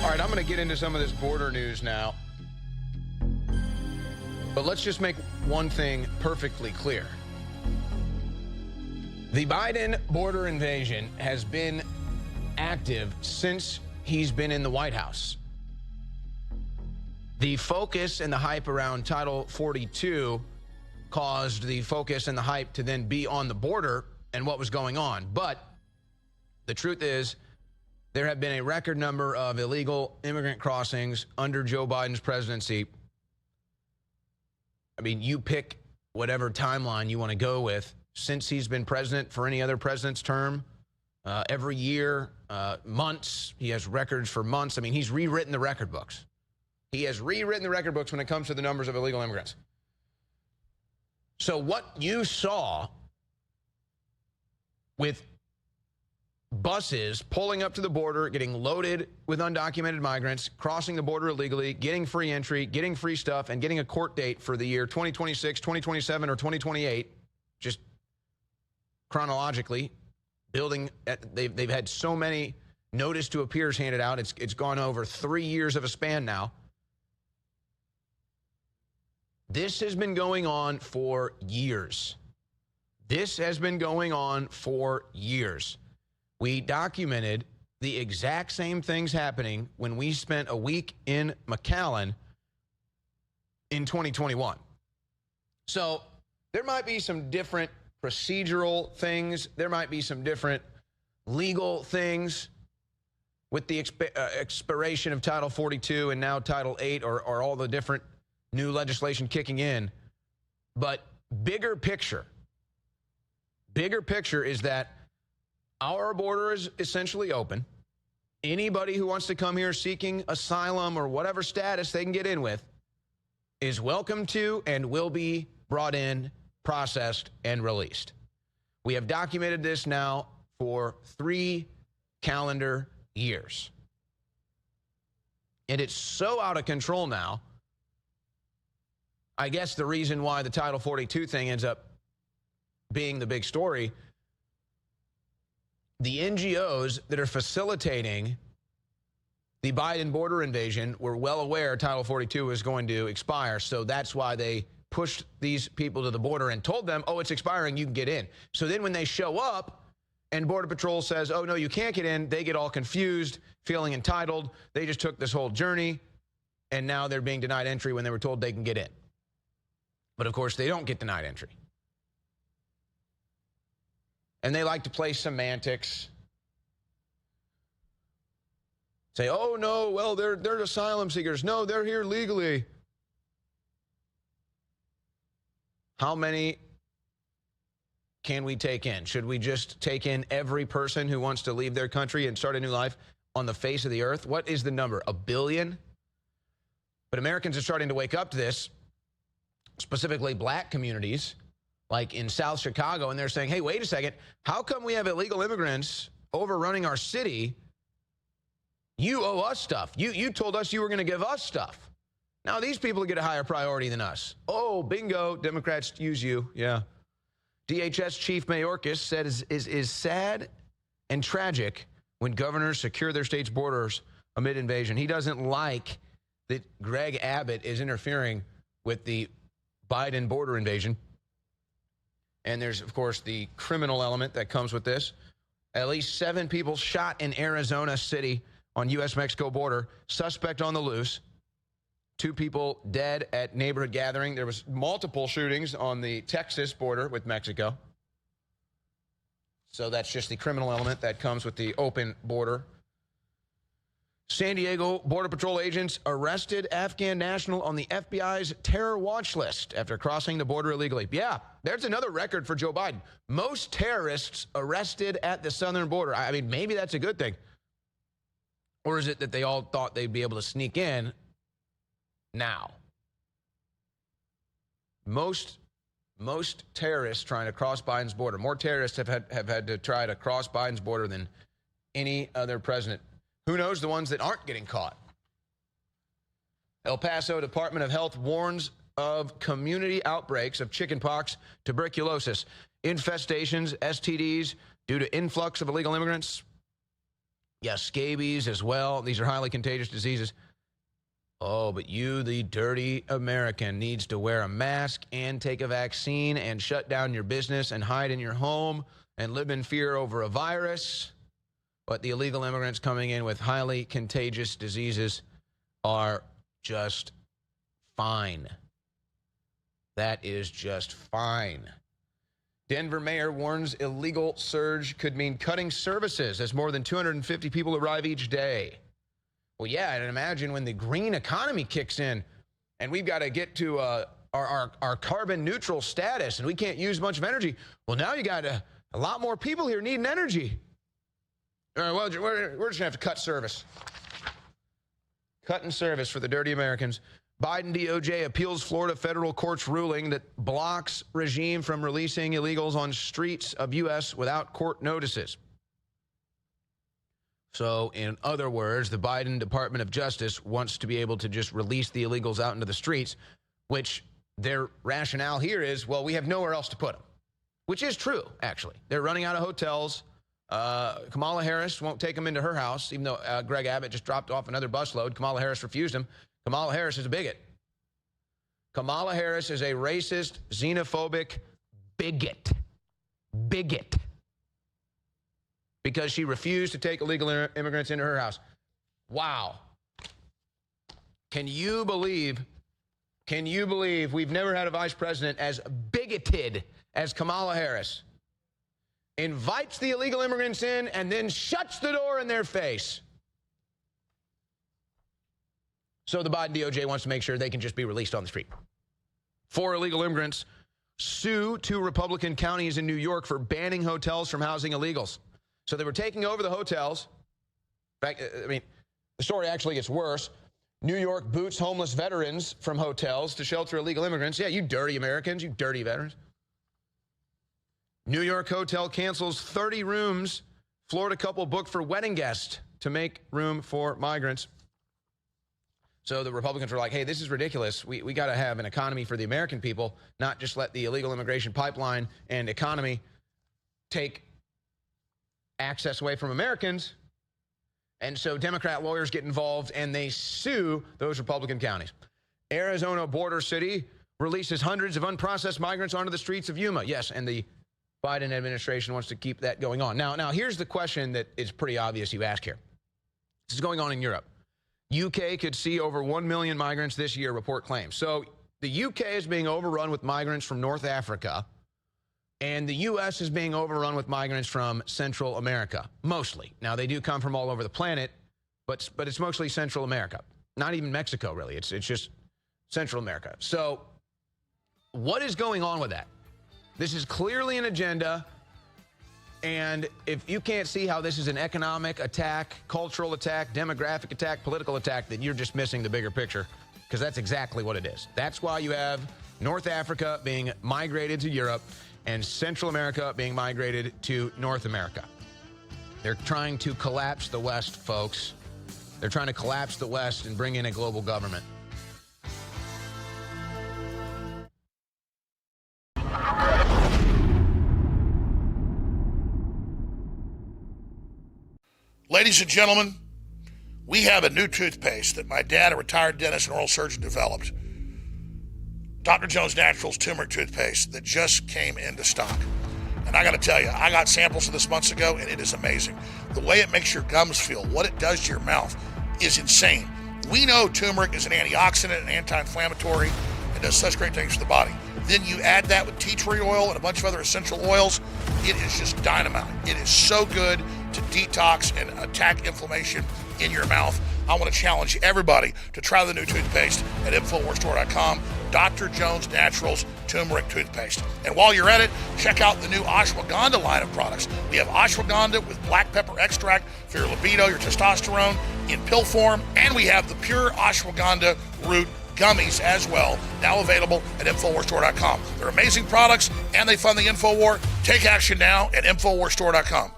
All right, I'm going to get into some of this border news now. But let's just make one thing perfectly clear. The Biden border invasion has been active since he's been in the White House. The focus and the hype around Title 42 caused the focus and the hype to then be on the border and what was going on. But the truth is, there have been a record number of illegal immigrant crossings under Joe Biden's presidency. I mean, you pick whatever timeline you want to go with. Since he's been president for any other president's term, every year, months, he has records for months. I mean, he's rewritten the record books. He has rewritten the record books when it comes to the numbers of illegal immigrants. So what you saw with buses pulling up to the border, getting loaded with undocumented migrants, crossing the border illegally, getting free entry, getting free stuff, and getting a court date for the year 2026, 2027, or 2028, just chronologically, building, they've had so many notice to appears handed out. It's gone over 3 years of a span now. This has been going on for years. This has been going on for years. We documented the exact same things happening when we spent a week in McAllen in 2021. So there might be some different procedural things. There might be some different legal things with the expiration of Title 42 and now Title 8 or all the different new legislation kicking in. But bigger picture is that our border is essentially open. Anybody who wants to come here seeking asylum or whatever status they can get in with is welcome to and will be brought in, processed, and released. We have documented this now for 3 calendar years. And it's so out of control now. I guess the reason why the Title 42 thing ends up being the big story, the NGOs that are facilitating the Biden border invasion were well aware Title 42 was going to expire, so that's why they pushed these people to the border and told them, oh, it's expiring, you can get in. So then when they show up and Border Patrol says, oh, no, you can't get in, they get all confused, feeling entitled. They just took this whole journey, and now they're being denied entry when they were told they can get in. But, of course, they don't get denied entry. And they like to play semantics. Say, oh, no, well, they're asylum seekers. No, they're here legally. How many can we take in? Should we just take in every person who wants to leave their country and start a new life on the face of the earth? What is the number? 1 billion? But Americans are starting to wake up to this, specifically black communities, like in South Chicago, and they're saying, hey, wait a second, how come we have illegal immigrants overrunning our city? You owe us stuff. You told us you were going to give us stuff. Now these people get a higher priority than us. Oh, bingo, Democrats use you, yeah. DHS Chief Mayorkas said is sad and tragic when governors secure their state's borders amid invasion. He doesn't like that Greg Abbott is interfering with the Biden border invasion. And there's, of course, the criminal element that comes with this. At least 7 people shot in Arizona City on U.S.-Mexico border. Suspect on the loose. 2 people dead at neighborhood gathering. There was multiple shootings on the Texas border with Mexico. So that's just the criminal element that comes with the open border. San Diego Border Patrol agents arrested Afghan national on the FBI's terror watch list after crossing the border illegally. Yeah, there's another record for Joe Biden. Most terrorists arrested at the southern border. I mean, maybe that's a good thing. Or is it that they all thought they'd be able to sneak in now? Most terrorists trying to cross Biden's border. More terrorists have had to try to cross Biden's border than any other president. Who knows the ones that aren't getting caught? El Paso Department of Health warns of community outbreaks of chickenpox, tuberculosis, infestations, STDs due to influx of illegal immigrants. Yeah, scabies as well. These are highly contagious diseases. Oh, but you, the dirty American, needs to wear a mask and take a vaccine and shut down your business and hide in your home and live in fear over a virus. But the illegal immigrants coming in with highly contagious diseases are just fine. That is just fine. Denver mayor warns illegal surge could mean cutting services as more than 250 people arrive each day. Well, yeah, and imagine when the green economy kicks in and we've got to get to our carbon neutral status and we can't use much of energy. Well, now you got a lot more people here needing energy. All right, well, we're just going to have to cut service. Cutting service for the dirty Americans. Biden DOJ appeals Florida federal court's ruling that blocks regime from releasing illegals on streets of U.S. without court notices. So, in other words, the Biden Department of Justice wants to be able to just release the illegals out into the streets, which their rationale here is, well, we have nowhere else to put them, which is true, actually. They're running out of hotels. Kamala Harris won't take them into her house, even though Greg Abbott just dropped off another busload. Kamala Harris refused him. Kamala Harris is a bigot. Kamala Harris is a racist, xenophobic bigot. Bigot. Because she refused to take illegal immigrants into her house. Wow. Can you believe we've never had a vice president as bigoted as Kamala Harris? Invites the illegal immigrants in and then shuts the door in their face. So the Biden DOJ wants to make sure they can just be released on the street. 4 illegal immigrants sue 2 Republican counties in New York for banning hotels from housing illegals. So they were taking over the hotels. In fact, I mean, the story actually gets worse. New York boots homeless veterans from hotels to shelter illegal immigrants. Yeah, you dirty Americans, you dirty veterans. New York hotel cancels 30 rooms. Florida couple booked for wedding guests to make room for migrants. So the Republicans were like, hey, this is ridiculous. We got to have an economy for the American people, not just let the illegal immigration pipeline and economy take access away from Americans. And so Democrat lawyers get involved and they sue those Republican counties. Arizona border city releases hundreds of unprocessed migrants onto the streets of Yuma. Yes, and the Biden administration wants to keep that going on. Now here's the question that is pretty obvious you ask here. This is going on in Europe. UK could see over 1 million migrants this year, report claims. So the UK is being overrun with migrants from North Africa, and the U.S. is being overrun with migrants from Central America, mostly. Now, they do come from all over the planet, but it's mostly Central America. Not even Mexico, really. It's just Central America. So what is going on with that? This is clearly an agenda. And if you can't see how this is an economic attack, cultural attack, demographic attack, political attack, then you're just missing the bigger picture, because that's exactly what it is. That's why you have North Africa being migrated to Europe and Central America being migrated to North America. They're trying to collapse the West, folks. They're trying to collapse the West and bring in a global government. Ladies and gentlemen, we have a new toothpaste that my dad, a retired dentist and oral surgeon, developed. Dr. Jones Naturals Turmeric Toothpaste that just came into stock. And I got to tell you, I got samples of this months ago, and it is amazing. The way it makes your gums feel, what it does to your mouth, is insane. We know turmeric is an antioxidant and anti-inflammatory and does such great things for the body. Then you add that with tea tree oil and a bunch of other essential oils. It is just dynamite. It is so good to detox and attack inflammation in your mouth. I want to challenge everybody to try the new toothpaste at InfoWarsStore.com. Dr. Jones Naturals Turmeric Toothpaste. And while you're at it, check out the new ashwagandha line of products. We have ashwagandha with black pepper extract for your libido, your testosterone in pill form. And we have the pure ashwagandha root gummies as well, now available at InfoWarsStore.com. They're amazing products and they fund the InfoWar. Take action now at InfoWarsStore.com.